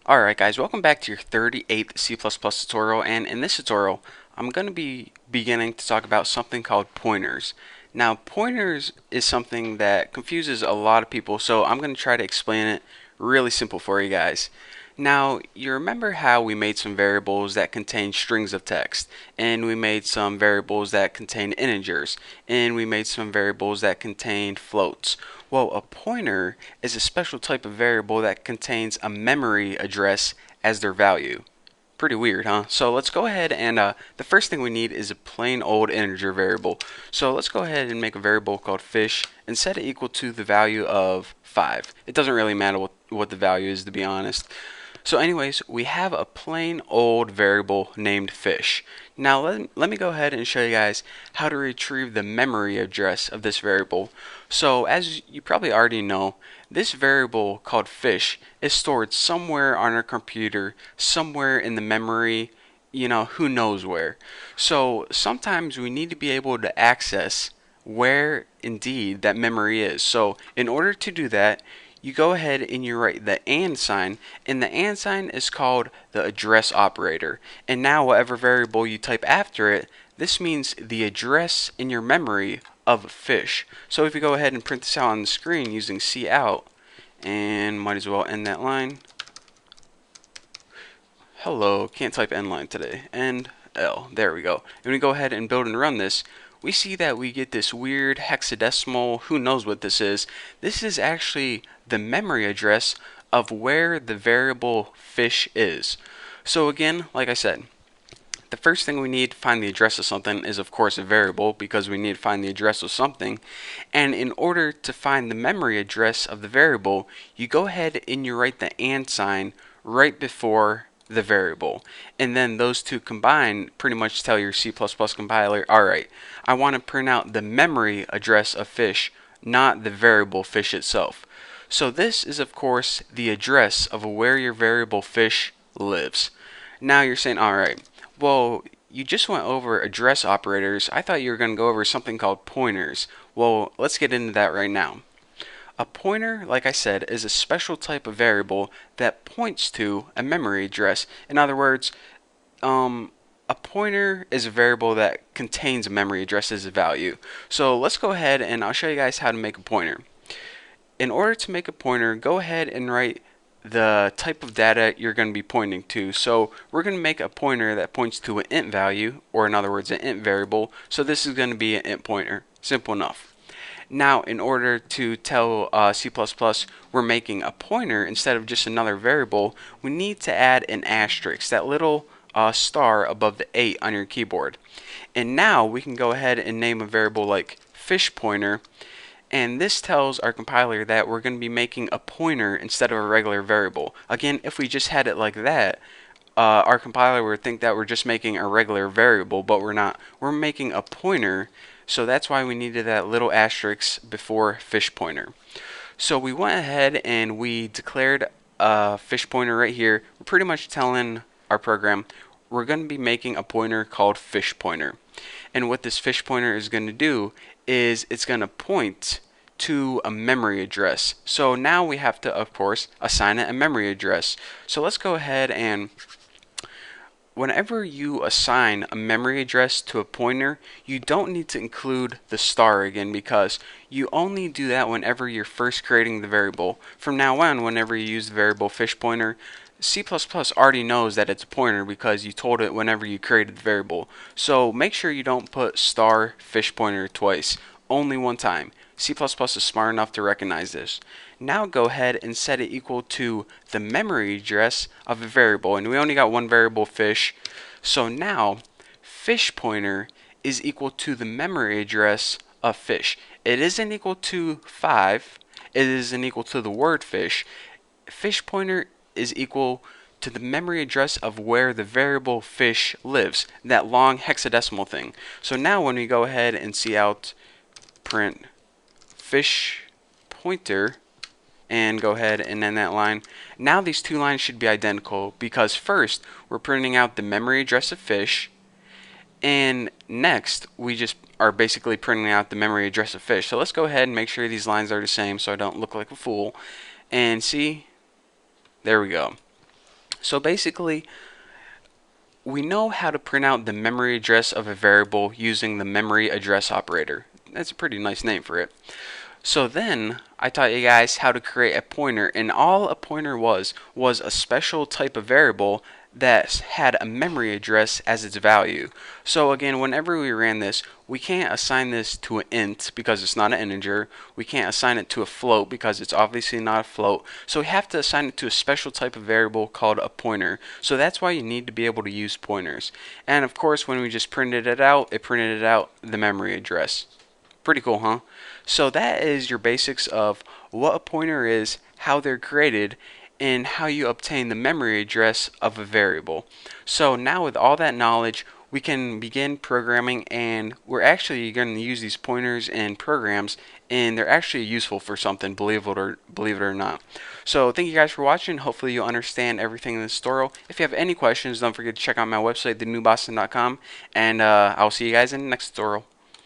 Alright guys, welcome back to your 38th C++ tutorial, and in this tutorial I'm going to be beginning to talk about something called pointers. Now pointers is something that confuses a lot of people, so I'm going to try to explain it really simple for you guys. Now, you remember how we made some variables that contain strings of text, and we made some variables that contain integers, and we made some variables that contained floats. Well, a pointer is a special type of variable that contains a memory address as their value. Pretty weird, huh? So let's go ahead and the first thing we need is a plain old integer variable. So let's go ahead and make a variable called fish and set it equal to the value of 5. It doesn't really matter what the value is, to be honest. So anyways, we have a plain old variable named fish. Now let me go ahead and show you guys how to retrieve the memory address of this variable. So as you probably already know, this variable called fish is stored somewhere on our computer, somewhere in the memory, who knows where. So sometimes we need to be able to access where indeed that memory is. So in order to do that, you go ahead and you write the and sign, and the and sign is called the address operator. And now whatever variable you type after it, this means the address in your memory of fish. So if you go ahead and print this out on the screen using cout, and might as well end that line. Hello, can't type end line today. End L, there we go. And we go ahead and build and run this. We see that we get this weird hexadecimal, who knows what this is. This is actually the memory address of where the variable fish is. So again, like I said, the first thing we need to find the address of something is of course a variable, because we need to find the address of something. And in order to find the memory address of the variable, you go ahead and you write the and sign right before the variable, and then those two combined pretty much tell your C++ compiler, alright, I want to print out the memory address of fish, not the variable fish itself. So this is of course the address of where your variable fish lives. Now you're saying, alright, well, you just went over address operators. I thought you were going to go over something called pointers. Well, let's get into that right now. A pointer, like I said, is a special type of variable that points to a memory address. In other words, a pointer is a variable that contains a memory address as a value. So let's go ahead and I'll show you guys how to make a pointer. In order to make a pointer, go ahead and write the type of data you're going to be pointing to. So we're going to make a pointer that points to an int value, or in other words, an int variable. So this is going to be an int pointer. Simple enough. Now, in order to tell C++ we're making a pointer instead of just another variable, we need to add an asterisk, that little star above the 8 on your keyboard. And now we can go ahead and name a variable like fish pointer, and this tells our compiler that we're going to be making a pointer instead of a regular variable. Again, if we just had it like that, our compiler would think that we're just making a regular variable, but we're not. We're making a pointer. So that's why we needed that little asterisk before fish pointer. So we went ahead and we declared a fish pointer right here. We're pretty much telling our program we're going to be making a pointer called fish pointer. And what this fish pointer is going to do is it's going to point to a memory address. So now we have to, of course, assign it a memory address. So let's go ahead and whenever you assign a memory address to a pointer, you don't need to include the star again, because you only do that whenever you're first creating the variable. From now on, whenever you use the variable fish pointer, C++ already knows that it's a pointer because you told it whenever you created the variable. So make sure you don't put star fish pointer twice, only one time. C++ is smart enough to recognize this. Now go ahead and set it equal to the memory address of a variable, and we only got one variable, fish. So now fish pointer is equal to the memory address of fish. It isn't equal to 5. It isn't equal to the word fish. Fish pointer is equal to the memory address of where the variable fish lives, that long hexadecimal thing. So now when we go ahead and cout print fish pointer and go ahead and end that line, now these two lines should be identical, because first we're printing out the memory address of fish, and next we just are basically printing out the memory address of fish. So let's go ahead and make sure these lines are the same so I don't look like a fool, and see, there we go. So basically, we know how to print out the memory address of a variable using the memory address operator. That's a pretty nice name for it. So then I taught you guys how to create a pointer, and all a pointer was a special type of variable that had a memory address as its value. So again, whenever we ran this, we can't assign this to an int because it's not an integer. We can't assign it to a float because it's obviously not a float. So we have to assign it to a special type of variable called a pointer. So that's why you need to be able to use pointers. And of course, when we just printed it out the memory address. Pretty cool, huh? So that is your basics of what a pointer is, how they're created, and how you obtain the memory address of a variable. So now with all that knowledge, we can begin programming, and we're actually going to use these pointers and programs, and they're actually useful for something, believe it or not. So thank you guys for watching. Hopefully you'll understand everything in this tutorial. If you have any questions, don't forget to check out my website, thenewboston.com, and I'll see you guys in the next tutorial.